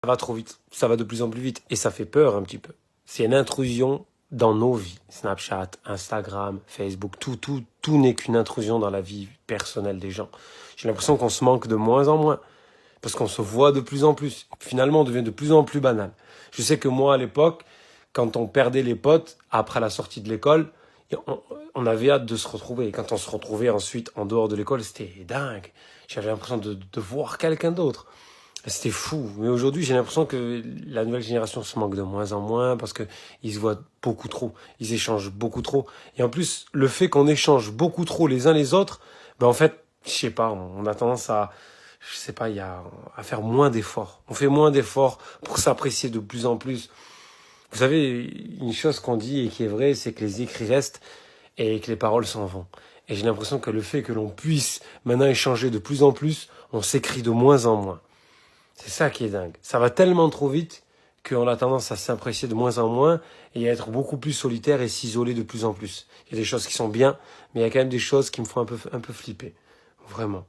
Ça va trop vite, ça va de plus en plus vite et ça fait peur un petit peu. C'est une intrusion dans nos vies. Snapchat, Instagram, Facebook, tout n'est qu'une intrusion dans la vie personnelle des gens. J'ai l'impression qu'on se manque de moins en moins parce qu'on se voit de plus en plus. Finalement, on devient de plus en plus banal. Je sais que moi, à l'époque, quand on perdait les potes après la sortie de l'école, on avait hâte de se retrouver. Et quand on se retrouvait ensuite en dehors de l'école, c'était dingue. J'avais l'impression de voir quelqu'un d'autre. C'était fou. Mais aujourd'hui, j'ai l'impression que la nouvelle génération se manque de moins en moins parce que ils se voient beaucoup trop. Ils échangent beaucoup trop. Et en plus, le fait qu'on échange beaucoup trop les uns les autres, ben en fait, je sais pas, on a tendance à, je sais pas, à faire moins d'efforts. On fait moins d'efforts pour s'apprécier de plus en plus. Vous savez, une chose qu'on dit et qui est vraie, c'est que les écrits restent et que les paroles s'en vont. Et j'ai l'impression que le fait que l'on puisse maintenant échanger de plus en plus, on s'écrit de moins en moins. C'est ça qui est dingue. Ça va tellement trop vite qu'on a tendance à s'apprécier de moins en moins et à être beaucoup plus solitaire et s'isoler de plus en plus. Il y a des choses qui sont bien, mais il y a quand même des choses qui me font un peu flipper. Vraiment.